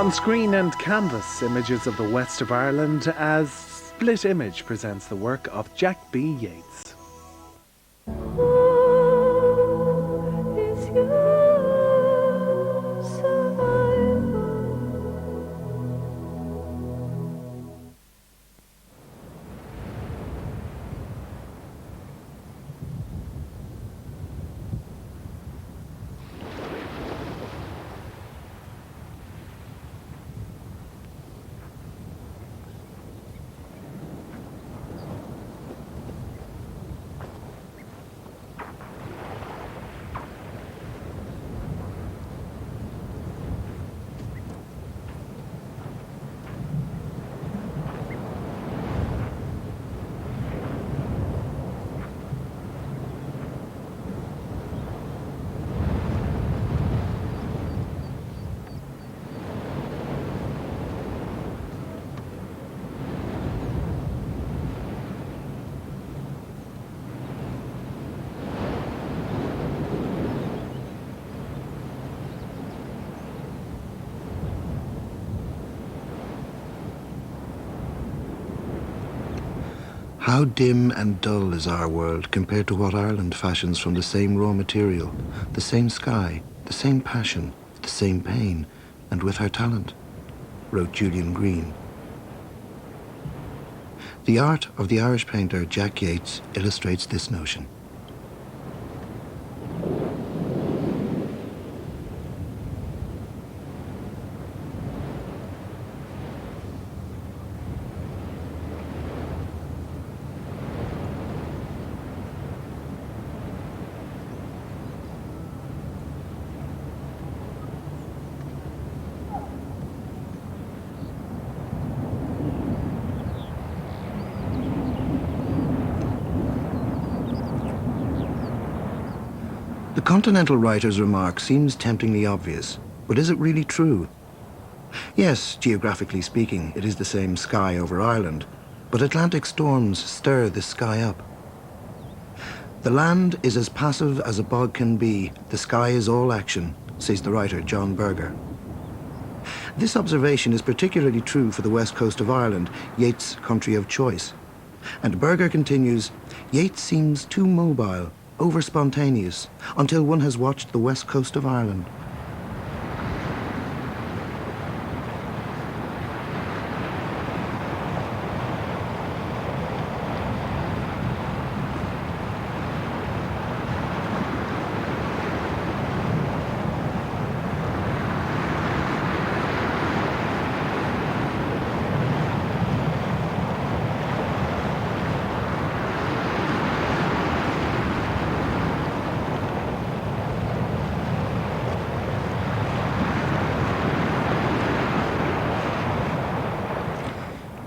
On screen and canvas, images of the west of Ireland as Split Image presents the work of Jack B. Yeats. How dim and dull is our world compared to what Ireland fashions from the same raw material, the same sky, the same passion, the same pain, and with her talent, wrote Julian Green. The art of the Irish painter Jack Yeats illustrates this notion. The continental writer's remark seems temptingly obvious, but is it really true? Yes, geographically speaking, it is the same sky over Ireland, but Atlantic storms stir this sky up. The land is as passive as a bog can be, the sky is all action, says the writer John Berger. This observation is particularly true for the west coast of Ireland, Yeats' country of choice. And Berger continues, Yeats seems too mobile, over-spontaneous, until one has watched the west coast of Ireland.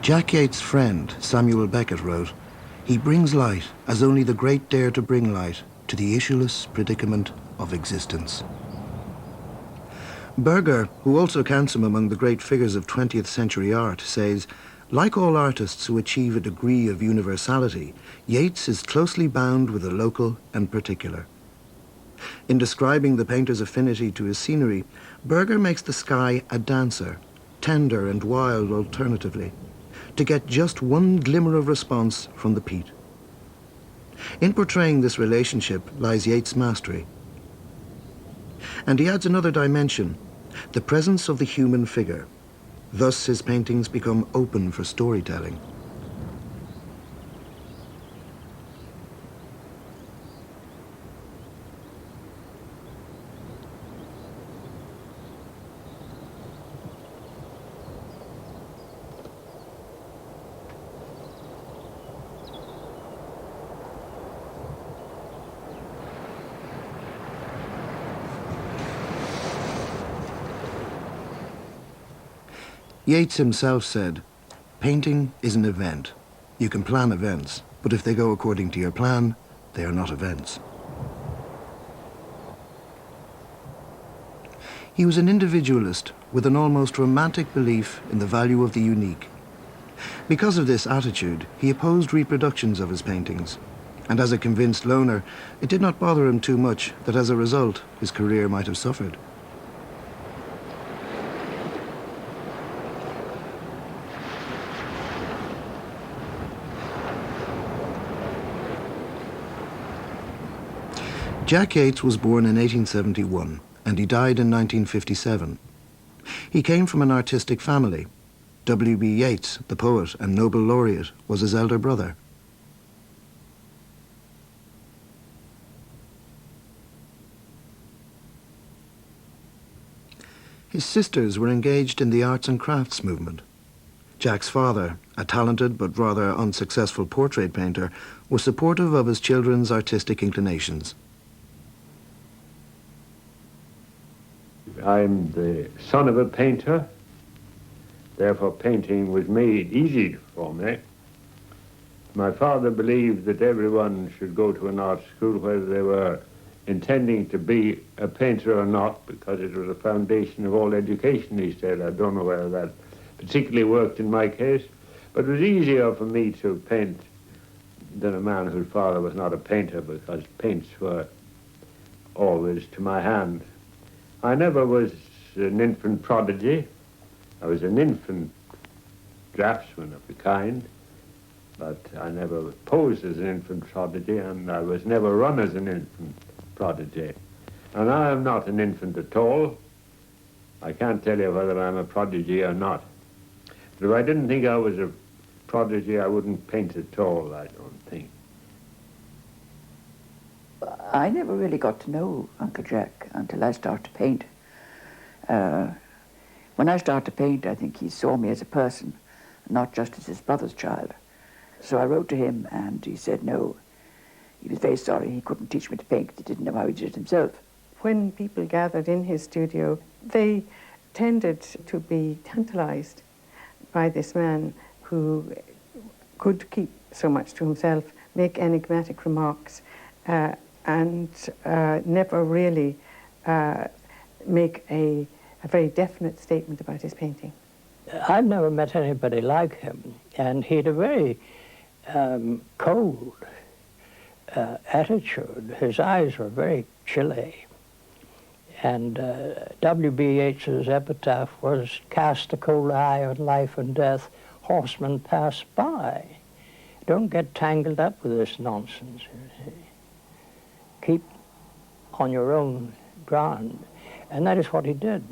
Jack Yeats' friend, Samuel Beckett, wrote, "He brings light, as only the great dare to bring light, to the issueless predicament of existence." Berger, who also counts him among the great figures of 20th century art, says, like all artists who achieve a degree of universality, Yeats is closely bound with the local and particular. In describing the painter's affinity to his scenery, Berger makes the sky a dancer, tender and wild alternatively, to get just one glimmer of response from the peat. In portraying this relationship lies Yeats' mastery. And he adds another dimension, the presence of the human figure. Thus his paintings become open for storytelling. Yeats himself said, "Painting is an event. You can plan events, but if they go according to your plan, they are not events." He was an individualist with an almost romantic belief in the value of the unique. Because of this attitude, he opposed reproductions of his paintings, and as a convinced loner, it did not bother him too much that as a result, his career might have suffered. Jack Yeats was born in 1871 and he died in 1957. He came from an artistic family. W.B. Yeats, the poet and Nobel laureate, was his elder brother. His sisters were engaged in the arts and crafts movement. Jack's father, a talented but rather unsuccessful portrait painter, was supportive of his children's artistic inclinations. I'm the son of a painter, therefore painting was made easy for me. My father believed that everyone should go to an art school whether they were intending to be a painter or not, because it was the foundation of all education, he said. I don't know whether that particularly worked in my case, but it was easier for me to paint than a man whose father was not a painter, because paints were always to my hand. I never was an infant prodigy. I was an infant draftsman of the kind, but I never posed as an infant prodigy, and I was never run as an infant prodigy. And I am not an infant at all. I can't tell you whether I'm a prodigy or not. But if I didn't think I was a prodigy, I wouldn't paint at all, I don't think. I never really got to know Uncle Jack until I started to paint. When I started to paint, I think he saw me as a person, not just as his brother's child. So I wrote to him, and he said no. He was very sorry he couldn't teach me to paint because he didn't know how he did it himself. When people gathered in his studio, they tended to be tantalized by this man who could keep so much to himself, make enigmatic remarks, and never really make a very definite statement about his painting. I've never met anybody like him, and he had a very cold attitude. His eyes were very chilly. And W.B. Yeats's epitaph was, "Cast a cold eye on life and death, horsemen pass by." Don't get tangled up with this nonsense. Keep on your own ground. And that is what he did.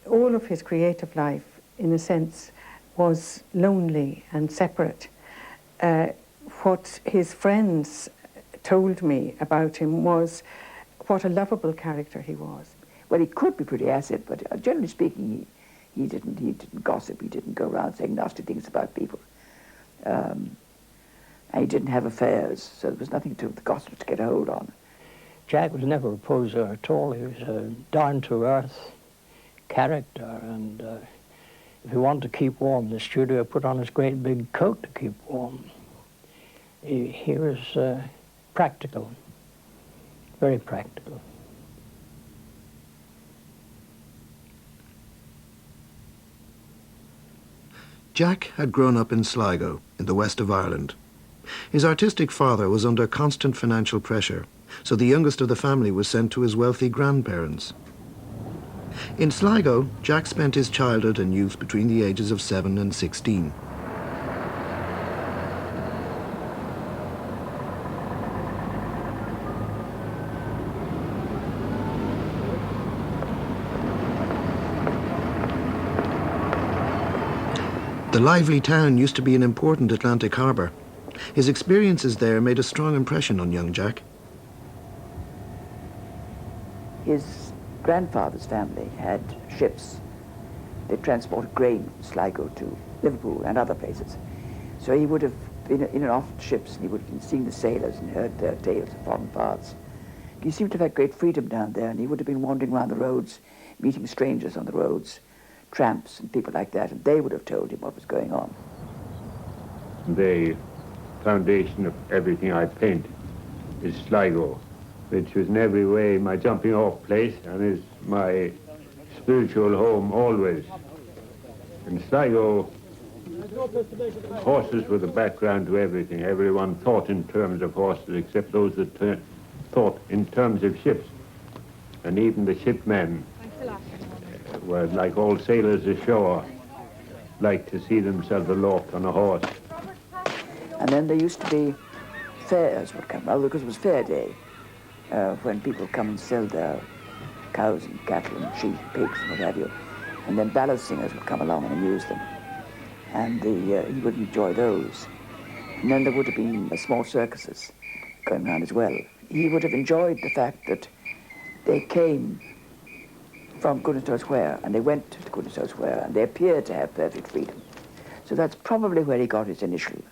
All of his creative life, in a sense, was lonely and separate. What his friends told me about him was what a lovable character he was. Well, he could be pretty acid, but generally speaking, he didn't gossip. He didn't go around saying nasty things about people. And he didn't have affairs, so there was nothing to the gossip to get a hold on. Jack was never a poser at all. He was a down-to-earth character, and if he wanted to keep warm in the studio, put on his great big coat to keep warm. He was practical, very practical. Jack had grown up in Sligo, in the west of Ireland. His artistic father was under constant financial pressure, so the youngest of the family was sent to his wealthy grandparents. In Sligo, Jack spent his childhood and youth between the ages of 7 and 16. The lively town used to be an important Atlantic harbour. His experiences there made a strong impression on young Jack. His grandfather's family had ships. They transported grain from Sligo to Liverpool and other places. So he would have been in and off ships, and he would have seen the sailors and heard their tales of foreign parts. He seemed to have had great freedom down there, and he would have been wandering around the roads, meeting strangers on the roads, tramps and people like that, and they would have told him what was going on. The foundation of everything I paint is Sligo, which was in every way my jumping off place and is my spiritual home always. In Sligo, horses were the background to everything. Everyone thought in terms of horses except those that thought in terms of ships. And even the shipmen were, like all sailors ashore, liked to see themselves aloft on a horse. And then there used to be fairs would come, well, because it was fair day. when people come and sell their cows and cattle and sheep, pigs and what have you. And then ballad singers would come along and amuse them. And he would enjoy those. And then there would have been small circuses going around as well. He would have enjoyed the fact that they came from goodness knows where, and they went to goodness knows where, and they appeared to have perfect freedom. So that's probably where he got his initial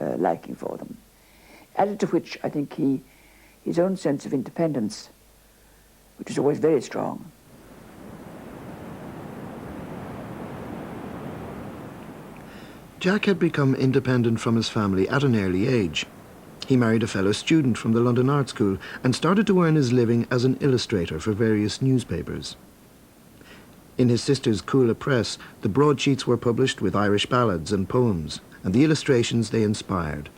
liking for them. Added to which, I think his own sense of independence, which is always very strong. Jack had become independent from his family at an early age. He married a fellow student from the London Art School and started to earn his living as an illustrator for various newspapers. In his sister's Coola Press, the broadsheets were published with Irish ballads and poems, and the illustrations they inspired.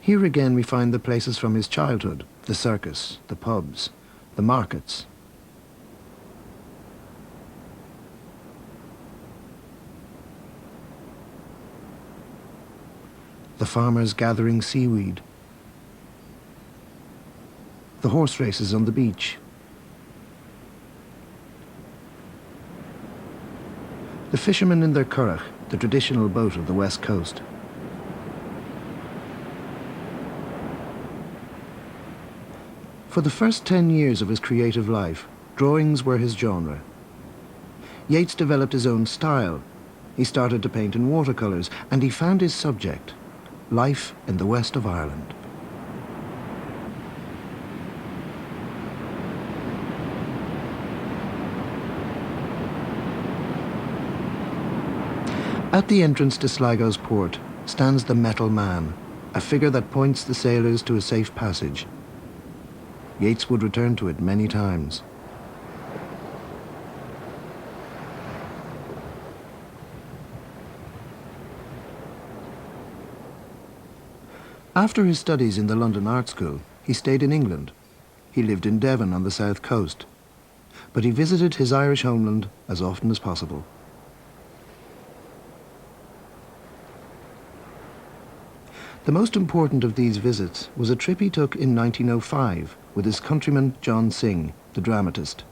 Here again we find the places from his childhood, the circus, the pubs, the markets. The farmers gathering seaweed, the horse races on the beach, the fishermen in their curragh, the traditional boat of the west coast. For the first 10 years of his creative life, drawings were his genre. Yeats developed his own style. He started to paint in watercolours, and he found his subject, life in the west of Ireland. At the entrance to Sligo's port stands the Metal Man, a figure that points the sailors to a safe passage. Yeats would return to it many times. After his studies in the London Art School, he stayed in England. He lived in Devon on the south coast, but he visited his Irish homeland as often as possible. The most important of these visits was a trip he took in 1905 with his countryman John Synge, the dramatist.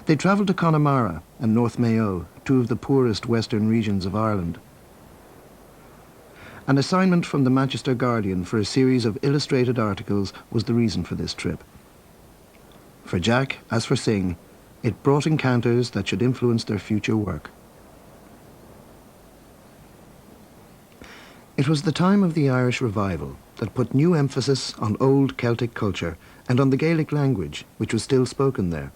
They travelled to Connemara and North Mayo, two of the poorest western regions of Ireland. An assignment from the Manchester Guardian for a series of illustrated articles was the reason for this trip. For Jack, as for Synge, it brought encounters that should influence their future work. It was the time of the Irish Revival that put new emphasis on old Celtic culture and on the Gaelic language, which was still spoken there.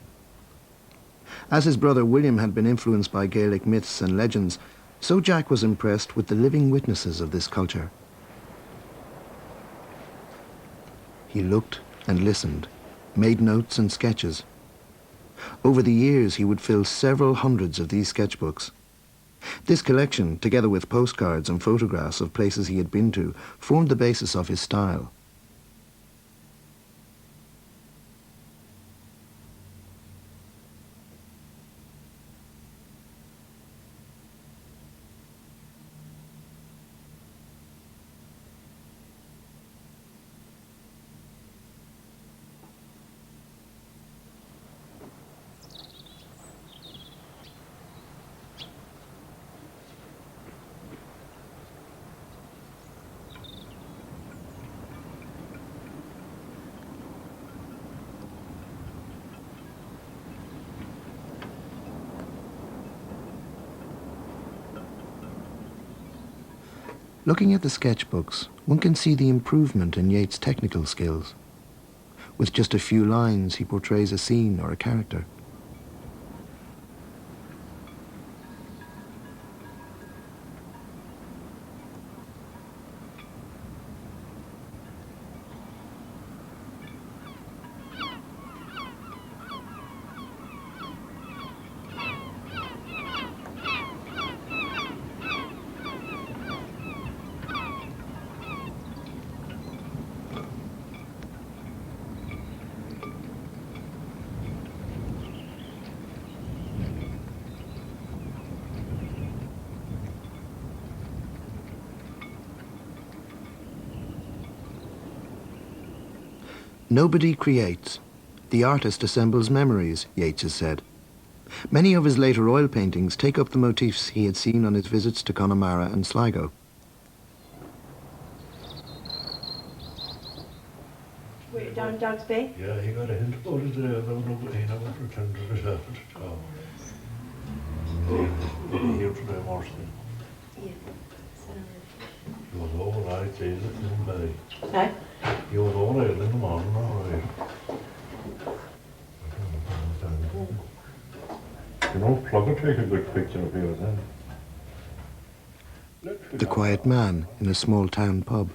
As his brother William had been influenced by Gaelic myths and legends, so Jack was impressed with the living witnesses of this culture. He looked and listened, made notes and sketches. Over the years, he would fill several hundreds of these sketchbooks. This collection, together with postcards and photographs of places he had been to, formed the basis of his style. Looking at the sketchbooks, one can see the improvement in Yeats' technical skills. With just a few lines, he portrays a scene or a character. Nobody creates. The artist assembles memories, Yeats has said. Many of his later oil paintings take up the motifs he had seen on his visits to Connemara and Sligo. Wait, down Dog's Bay? Yeah, he got a hint about it there, but he never returned to the surface. Here today, Marcy. Yeah. He was all right, Jesus, in the day. Huh? He was all right in the morning, all right. You know, Plugger take a good picture of you then. The quiet man in a small town pub.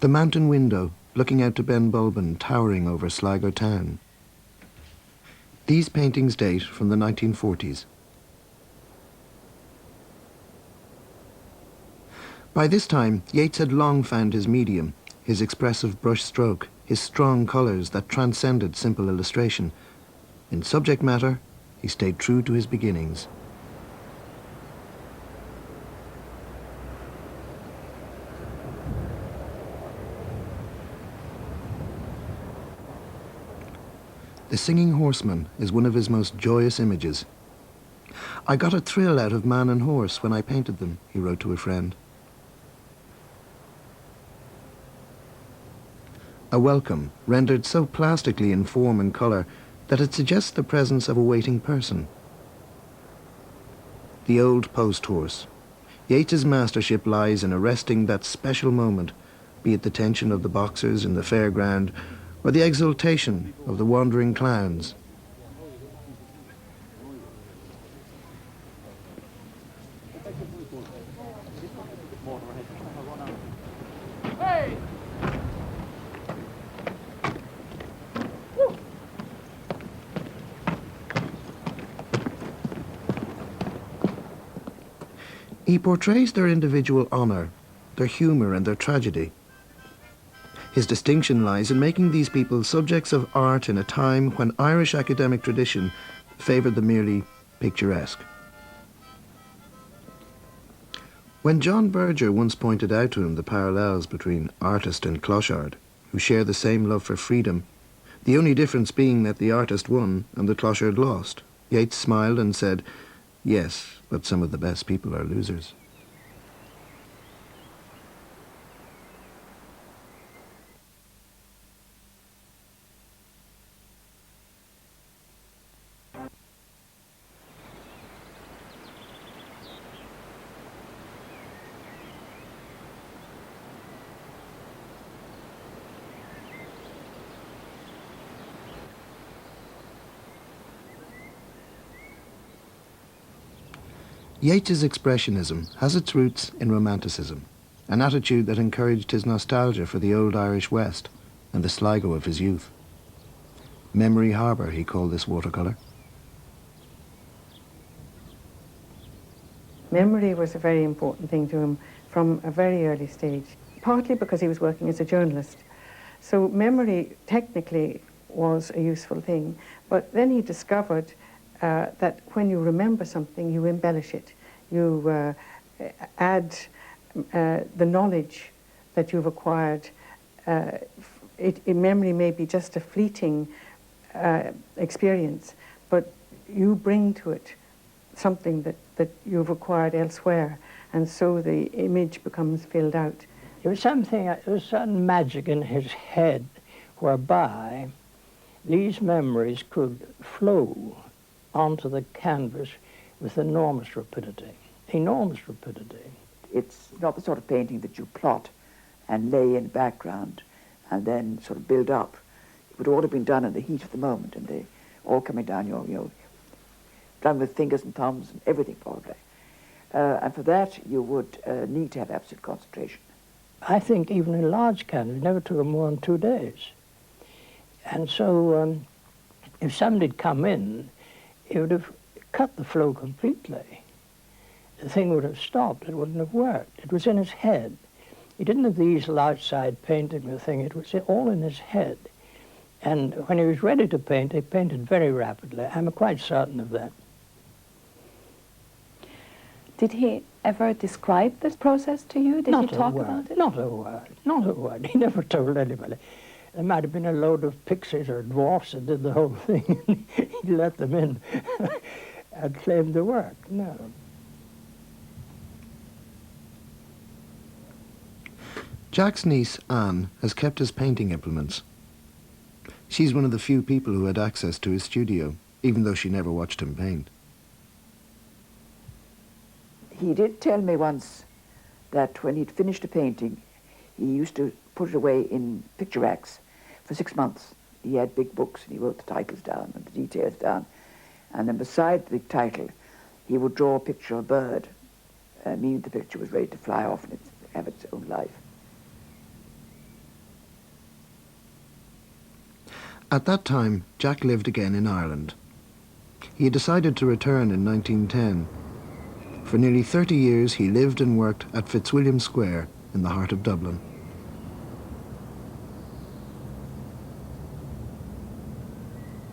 The mountain window looking out to Ben Bulben towering over Sligo town. These paintings date from the 1940s. By this time, Yeats had long found his medium, his expressive brush stroke, his strong colours that transcended simple illustration. In subject matter, he stayed true to his beginnings. The Singing Horseman is one of his most joyous images. "I got a thrill out of man and horse when I painted them," he wrote to a friend. A welcome, rendered so plastically in form and colour that it suggests the presence of a waiting person. The old post horse. Yeats's mastership lies in arresting that special moment, be it the tension of the boxers in the fairground or the exultation of the wandering clowns. He portrays their individual honour, their humour and their tragedy. His distinction lies in making these people subjects of art in a time when Irish academic tradition favoured the merely picturesque. When John Berger once pointed out to him the parallels between artist and clochard, who share the same love for freedom, the only difference being that the artist won and the clochard lost, Yeats smiled and said, "Yes, but some of the best people are losers." Yeats's expressionism has its roots in Romanticism, an attitude that encouraged his nostalgia for the old Irish West and the Sligo of his youth. Memory Harbour, he called this watercolour. Memory was a very important thing to him from a very early stage, partly because he was working as a journalist. So memory technically was a useful thing, but then he discovered that when you remember something, you embellish it. You add the knowledge that you've acquired. Memory may be just a fleeting experience, but you bring to it something that you've acquired elsewhere, and so the image becomes filled out. There was certain magic in his head whereby these memories could flow onto the canvas with enormous rapidity. Enormous rapidity. It's not the sort of painting that you plot and lay in the background and then sort of build up. It would all have been done in the heat of the moment, and they all coming down done with fingers and thumbs and everything probably. And for that you would need to have absolute concentration. I think even in large canvas, it never took him more than 2 days. And so if somebody had come in, it would have cut the flow completely. The thing would have stopped, it wouldn't have worked. It was in his head. He didn't have the easel outside painting the thing, it was all in his head. And when he was ready to paint, he painted very rapidly. I'm quite certain of that. Did he ever describe this process to you? Did he talk about it? Not a word, not a word. He never told anybody. There might have been a load of pixies or dwarfs that did the whole thing. He let them in and claimed the work. No. Jack's niece, Anne, has kept his painting implements. She's one of the few people who had access to his studio, even though she never watched him paint. He did tell me once that when he'd finished a painting, he used to put it away in picture racks for 6 months. He had big books and he wrote the titles down and the details down. And then beside the big title, he would draw a picture of a bird, meaning the picture was ready to fly off and have its own life. At that time, Jack lived again in Ireland. He had decided to return in 1910. For nearly 30 years, he lived and worked at Fitzwilliam Square in the heart of Dublin.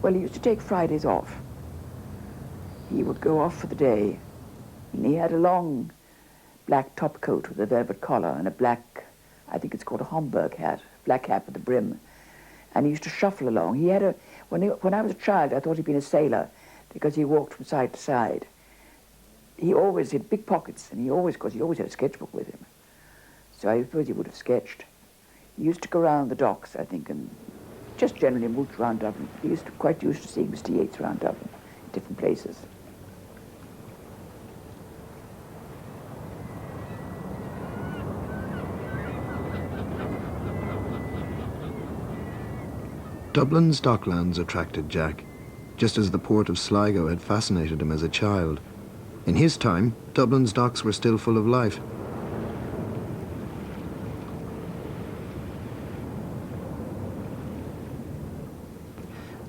Well, he used to take Fridays off. He would go off for the day, and he had a long black top coat with a velvet collar and a black, I think it's called a Homburg hat, black hat with a brim. And he used to shuffle along. He had when I was a child, I thought he'd been a sailor because he walked from side to side. He always had big pockets, and he always had a sketchbook with him. So I suppose he would have sketched. He used to go around the docks, I think, and just generally moved around Dublin. He was quite used to seeing Mr. Yeats around Dublin, in different places. Dublin's docklands attracted Jack, just as the port of Sligo had fascinated him as a child. In his time, Dublin's docks were still full of life.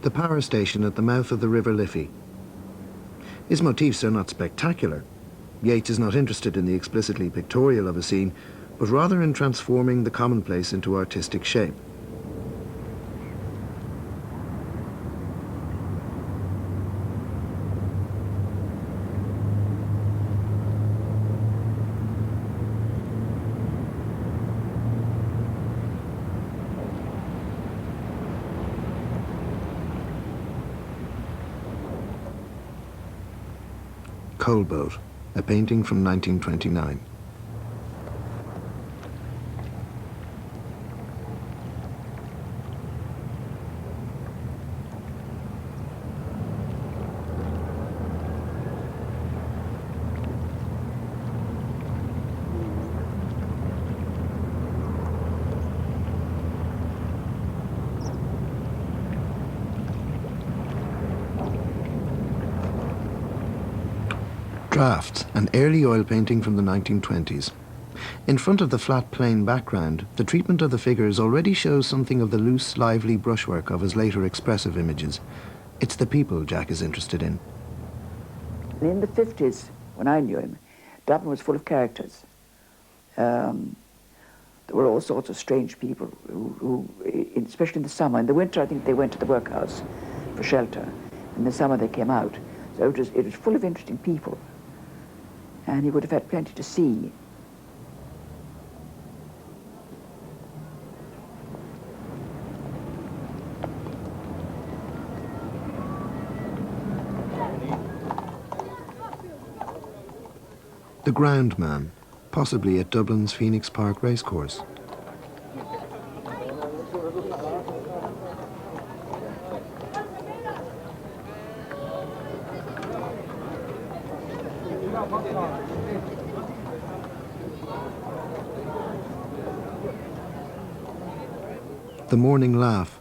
The power station at the mouth of the River Liffey. His motifs are not spectacular. Yeats is not interested in the explicitly pictorial of a scene, but rather in transforming the commonplace into artistic shape. Coalboat, a painting from 1929. Drafts, an early oil painting from the 1920s. In front of the flat plain background, the treatment of the figures already shows something of the loose, lively brushwork of his later expressive images. It's the people Jack is interested in. In the 50s, when I knew him, Dublin was full of characters. There were all sorts of strange people who, especially in the summer. In the winter, I think they went to the workhouse for shelter. In the summer, they came out. So it was full of interesting people. And he would have had plenty to see. The Ground Man, possibly at Dublin's Phoenix Park racecourse. The Morning Laugh,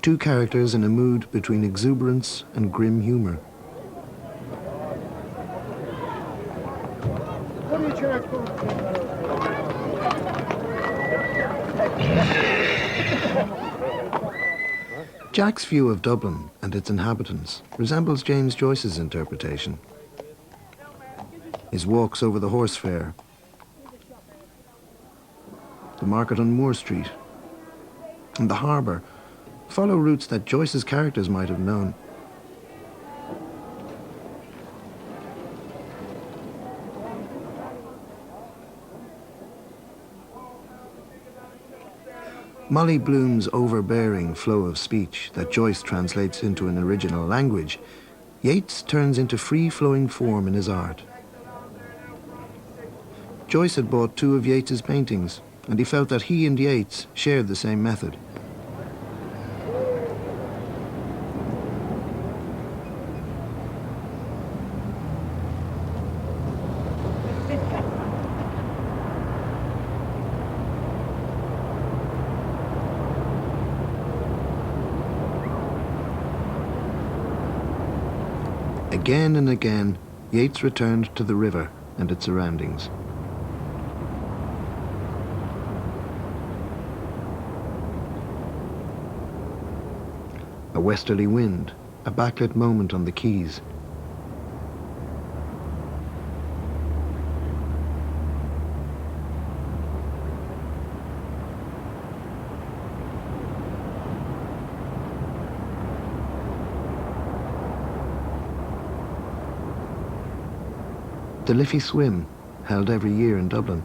two characters in a mood between exuberance and grim humour. Jack's view of Dublin and its inhabitants resembles James Joyce's interpretation. His walks over the horse fair, the market on Moore Street, and the harbour follow routes that Joyce's characters might have known. Molly Bloom's overbearing flow of speech that Joyce translates into an original language, Yeats turns into free-flowing form in his art. Joyce had bought 2 of Yeats's paintings, and he felt that he and Yeats shared the same method. Again and again, Yeats returned to the river and its surroundings. A westerly wind, a backlit moment on the quays. The Liffey Swim, held every year in Dublin.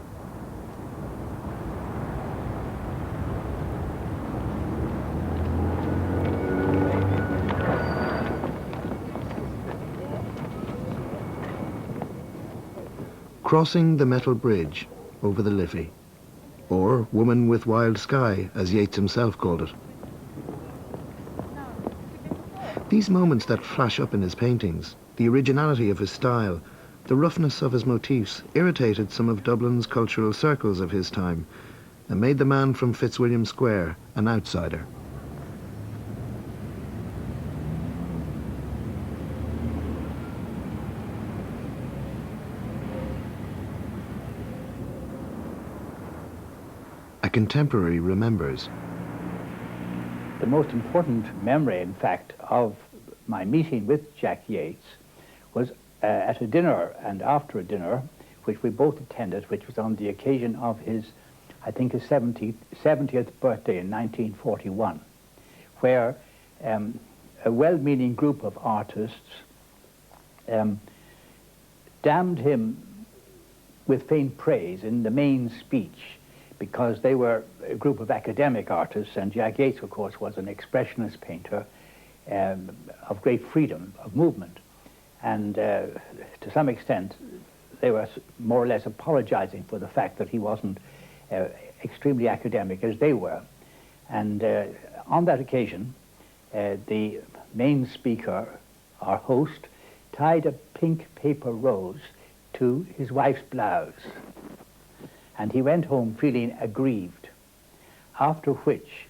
Crossing the Metal Bridge over the Liffey, or Woman with Wild Sky, as Yeats himself called it. These moments that flash up in his paintings, the originality of his style, the roughness of his motifs, irritated some of Dublin's cultural circles of his time and made the man from Fitzwilliam Square an outsider. A contemporary remembers. The most important memory, in fact, of my meeting with Jack Yeats was at a dinner and after a dinner, which we both attended, which was on the occasion of his, I think, his 70th birthday in 1941, where a well-meaning group of artists damned him with faint praise in the main speech, because they were a group of academic artists, and Jack Yeats, of course, was an expressionist painter of great freedom of movement. And to some extent, they were more or less apologizing for the fact that he wasn't extremely academic as they were. And on that occasion, the main speaker, our host, tied a pink paper rose to his wife's blouse. And he went home feeling aggrieved, after which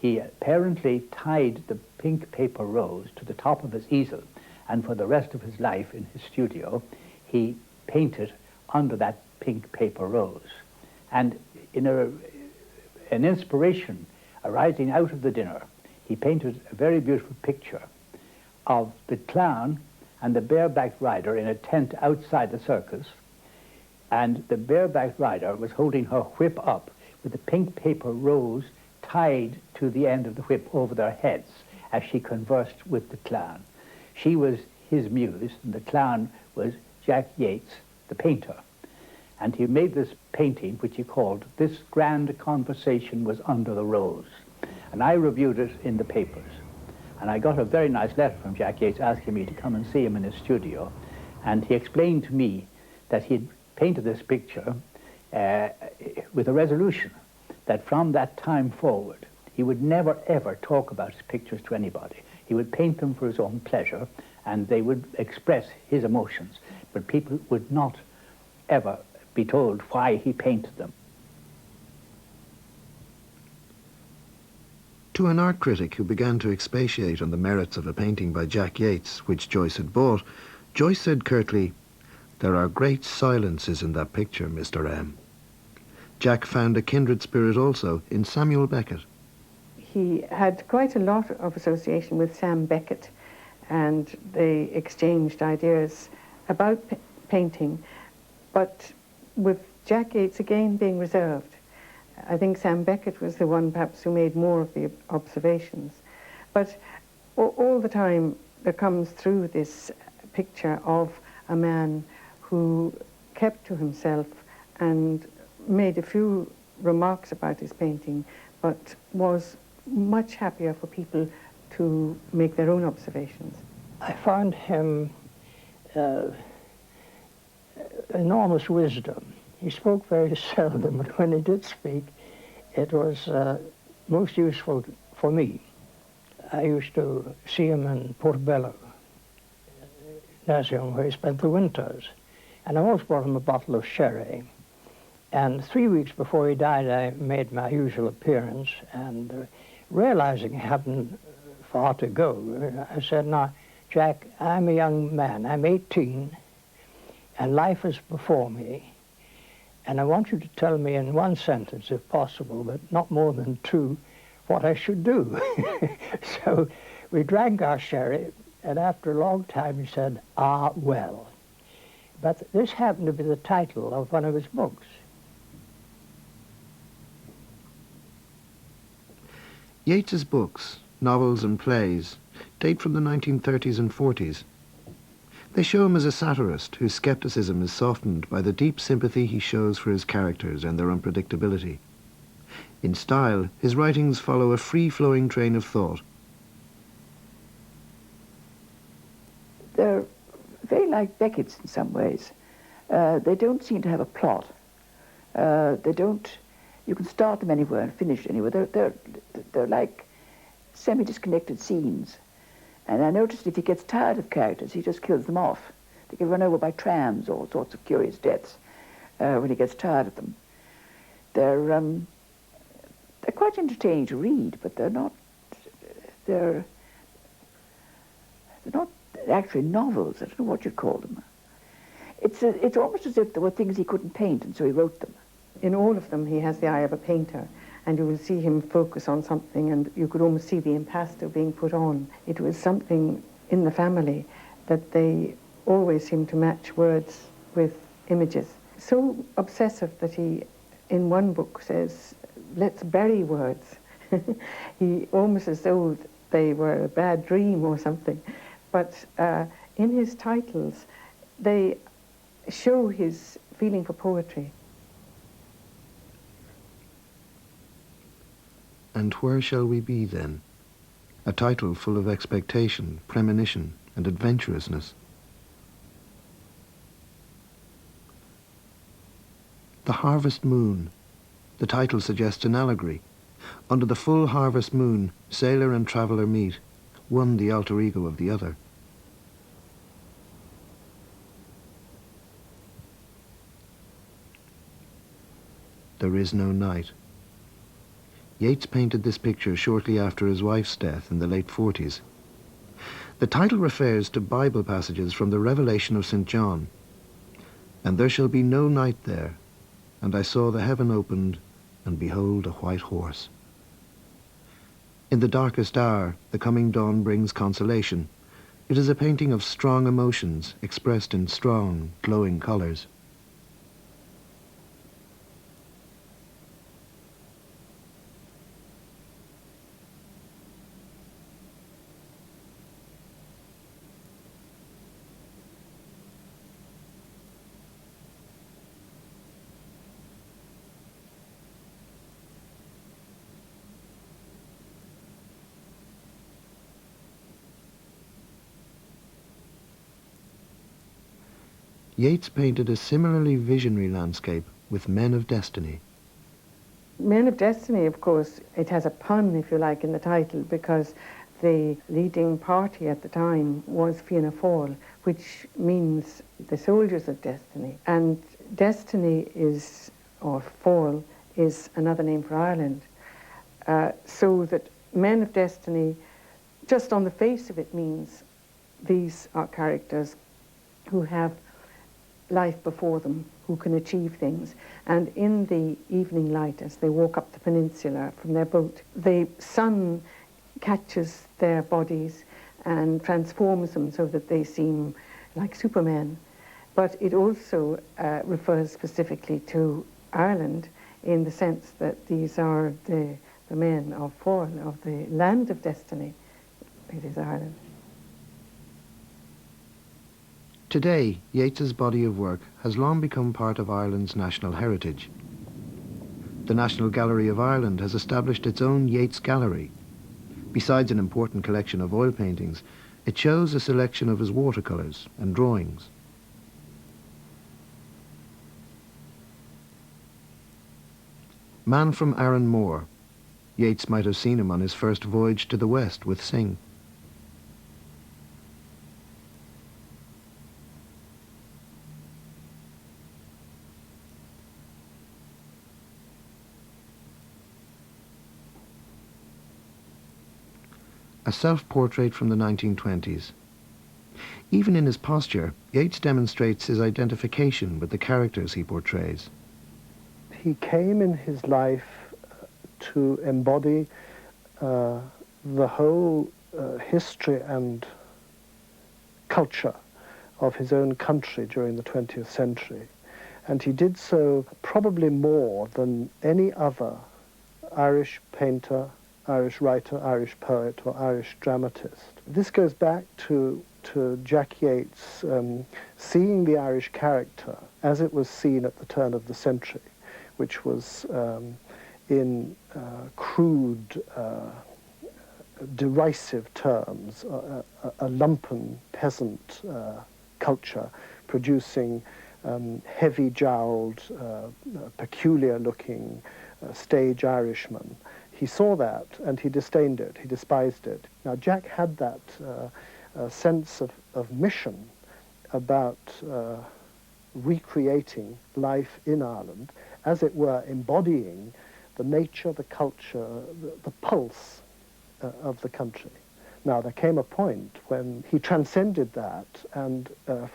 he apparently tied the pink paper rose to the top of his easel, and for the rest of his life in his studio, he painted under that pink paper rose. And in an inspiration arising out of the dinner, he painted a very beautiful picture of the clown and the barebacked rider in a tent outside the circus, and the barebacked rider was holding her whip up with the pink paper rose tied to the end of the whip over their heads as she conversed with the clown. She was his muse, and the clown was Jack Yeats, the painter. And he made this painting, which he called "This Grand Conversation Was Under the Rose." And I reviewed it in the papers. And I got a very nice letter from Jack Yeats asking me to come and see him in his studio. And he explained to me that he'd painted this picture with a resolution that from that time forward, he would never ever talk about his pictures to anybody. He would paint them for his own pleasure, and they would express his emotions, but people would not ever be told why he painted them. To an art critic who began to expatiate on the merits of a painting by Jack Yeats, which Joyce had bought, Joyce said curtly, "There are great silences in that picture, Mr. M." Jack found a kindred spirit also in Samuel Beckett. He had quite a lot of association with Sam Beckett, and they exchanged ideas about painting, but with Jack Yeats again being reserved. I think Sam Beckett was the one perhaps who made more of the observations. But all the time there comes through this picture of a man who kept to himself and made a few remarks about his painting, but was much happier for people to make their own observations. I found him enormous wisdom. He spoke very seldom, but when he did speak, it was most useful for me. I used to see him in Portobello, Nasium, where he spent the winters, and I always brought him a bottle of sherry. And 3 weeks before he died, I made my usual appearance, and realizing I hadn't far to go, I said, "Now, Jack, I'm a young man. I'm 18, and life is before me. And I want you to tell me in one sentence, if possible, but not more than two, what I should do." So we drank our sherry, and after a long time he said, "Ah, well." But this happened to be the title of one of his books. Yeats's books, novels and plays date from the 1930s and 40s. They show him as a satirist whose skepticism is softened by the deep sympathy he shows for his characters and their unpredictability. In style, his writings follow a free-flowing train of thought. They're very like Beckett's in some ways. They don't seem to have a plot. They don't. You can start them anywhere and finish anywhere. They're like semi-disconnected scenes. And I noticed if he gets tired of characters, he just kills them off. They get run over by trams or all sorts of curious deaths when he gets tired of them. They're quite entertaining to read, but they're not actually novels. I don't know what you'd call them. It's almost as if there were things he couldn't paint, and so he wrote them. In all of them, he has the eye of a painter, and you will see him focus on something, and you could almost see the impasto being put on. It was something in the family that they always seemed to match words with images. So obsessive that he, in one book, says, "Let's bury words." He almost as though they were a bad dream or something. But in his titles, they show his feeling for poetry. And Where Shall We Be Then? A title full of expectation, premonition, and adventurousness. The Harvest Moon. The title suggests an allegory. Under the full harvest moon, sailor and traveller meet, one the alter ego of the other. There is no night. Yeats painted this picture shortly after his wife's death in the late 40s. The title refers to Bible passages from the Revelation of St. John. "And there shall be no night there. And I saw the heaven opened, and behold a white horse." In the darkest hour, the coming dawn brings consolation. It is a painting of strong emotions expressed in strong, glowing colours. Yeats painted a similarly visionary landscape with Men of Destiny. Men of Destiny, of course, it has a pun, if you like, in the title, because the leading party at the time was Fianna Fáil, which means the soldiers of destiny. And destiny is, or Fáil, is another name for Ireland. So that Men of Destiny, just on the face of it, means these are characters who have life before them, who can achieve things. And in the evening light, as they walk up the peninsula from their boat, the sun catches their bodies and transforms them so that they seem like supermen. But it also refers specifically to Ireland in the sense that these are the men of Fáil, of the land of destiny. It is Ireland. Today, Yeats's body of work has long become part of Ireland's national heritage. the National Gallery of Ireland has established its own Yeats Gallery. Besides an important collection of oil paintings, it shows a selection of his watercolours and drawings. Man from Arran Moor. Yeats might have seen him on his first voyage to the west with Synge. A self-portrait from the 1920s. Even in his posture, Yeats demonstrates his identification with the characters he portrays. He came in his life to embody the whole history and culture of his own country during the 20th century. And he did so probably more than any other Irish painter, Irish writer, Irish poet, or Irish dramatist. This goes back to Jack Yeats seeing the Irish character as it was seen at the turn of the century, which was in crude, derisive terms, a lumpen peasant culture producing heavy-jowled, peculiar-looking stage Irishmen. He saw that and he disdained it, he despised it. Now Jack had that sense of mission about recreating life in Ireland, as it were embodying the nature, the culture, the pulse of the country. Now there came a point when he transcended that, and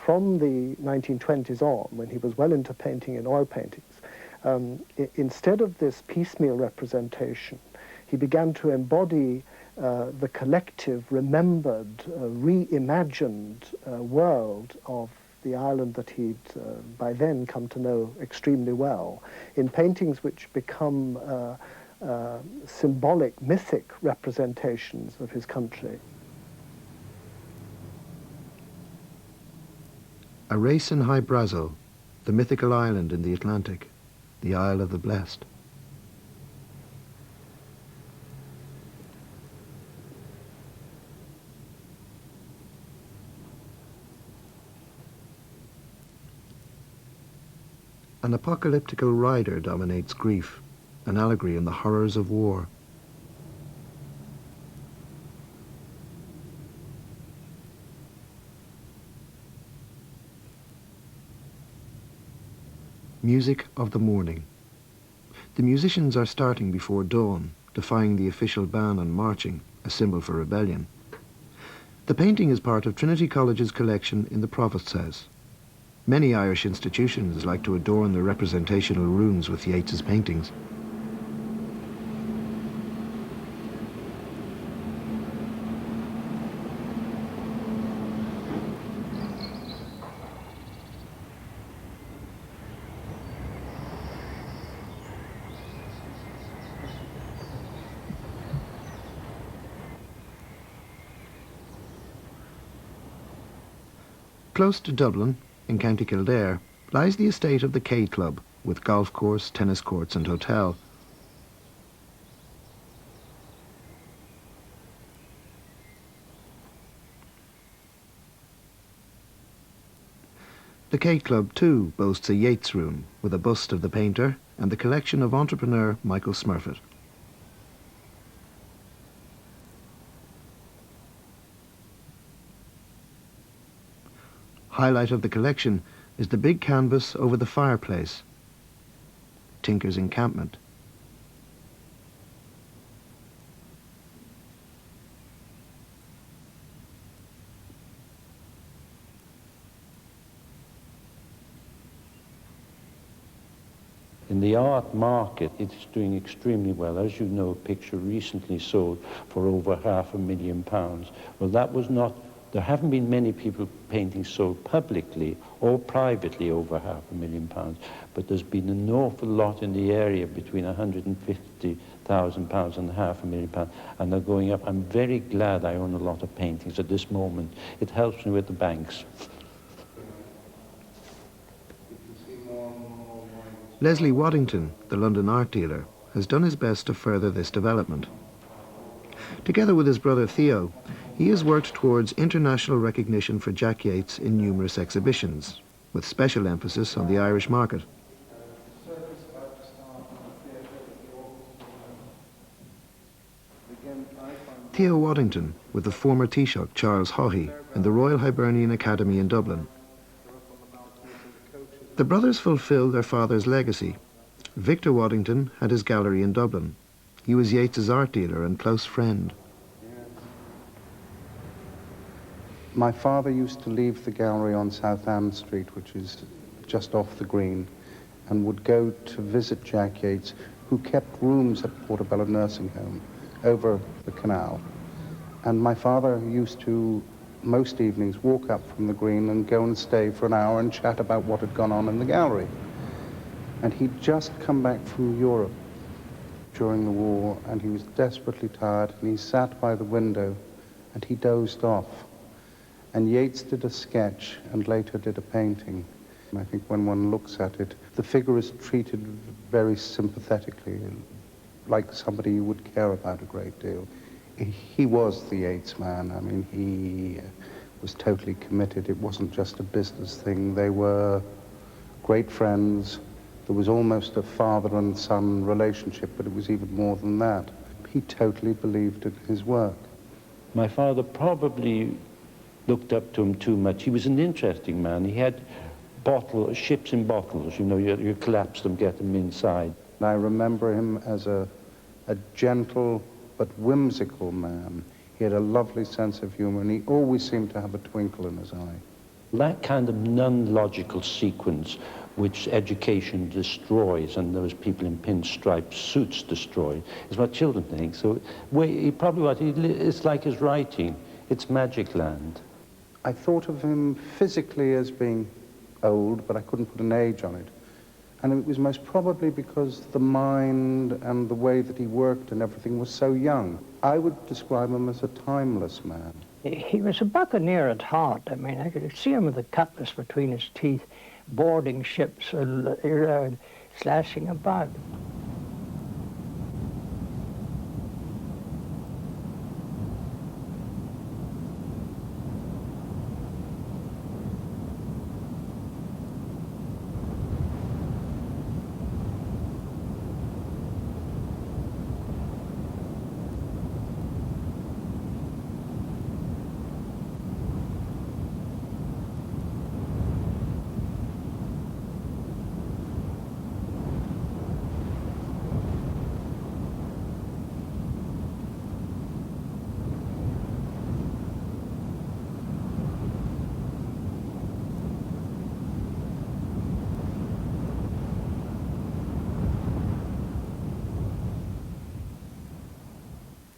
from the 1920s on, when he was well into painting in oil paintings, instead of this piecemeal representation, he began to embody the collective, remembered, reimagined world of the Ireland that he'd by then come to know extremely well, in paintings which become symbolic, mythic representations of his country. A race in Hy Brasil, the mythical island in the Atlantic, the Isle of the Blessed. An apocalyptical rider dominates grief, an allegory in the horrors of war. Music of the morning. The musicians are starting before dawn, defying the official ban on marching, a symbol for rebellion. The painting is part of Trinity College's collection in the Provost's House. Many Irish institutions like to adorn their representational rooms with Yeats's paintings. Close to Dublin, in County Kildare, lies the estate of the K Club, with golf course, tennis courts and hotel. The K Club, too, boasts a Yeats room, with a bust of the painter and the collection of entrepreneur Michael Smurfit. Highlight of the collection is the big canvas over the fireplace, Tinker's Encampment. In the art market, it's doing extremely well. As you know, a picture recently sold for over £500,000. Well, that was not, there haven't been many people painting sold publicly or privately over £500,000, but there's been an awful lot in the area between £150,000 and £500,000, and they're going up. I'm very glad I own a lot of paintings at this moment. It helps me with the banks. Leslie Waddington, the London art dealer, has done his best to further this development. Together with his brother Theo, he has worked towards international recognition for Jack Yeats in numerous exhibitions, with special emphasis on the Irish market. Theo Waddington with the former Taoiseach Charles Haughey in the Royal Hibernian Academy in Dublin. The brothers fulfilled their father's legacy. Victor Waddington had his gallery in Dublin. He was Yeats's art dealer and close friend. My father used to leave the gallery on South Ann Street, which is just off the Green, and would go to visit Jack Yeats, who kept rooms at Portobello Nursing Home over the canal. And my father used to, most evenings, walk up from the Green and go and stay for an hour and chat about what had gone on in the gallery. And he'd just come back from Europe during the war, and he was desperately tired, and he sat by the window and he dozed off. And Yeats did a sketch and later did a painting. And I think when one looks at it, the figure is treated very sympathetically, like somebody you would care about a great deal. He was the Yeats man. I mean, he was totally committed. It wasn't just a business thing. They were great friends. There was almost a father and son relationship, but it was even more than that. He totally believed in his work. My father probably looked up to him too much. He was an interesting man. He had ships in bottles, you know, you collapse them, get them inside. I remember him as a gentle but whimsical man. He had a lovely sense of humor, and he always seemed to have a twinkle in his eye. That kind of non-logical sequence which education destroys and those people in pinstripe suits destroy is what children think. So it's like his writing. It's magic land. I thought of him physically as being old, but I couldn't put an age on it. And it was most probably because the mind and the way that he worked and everything was so young. I would describe him as a timeless man. He was a buccaneer at heart. I mean, I could see him with a cutlass between his teeth, boarding ships, slashing about.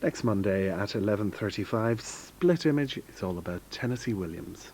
Next Monday at 11:35, Split Image is all about Tennessee Williams.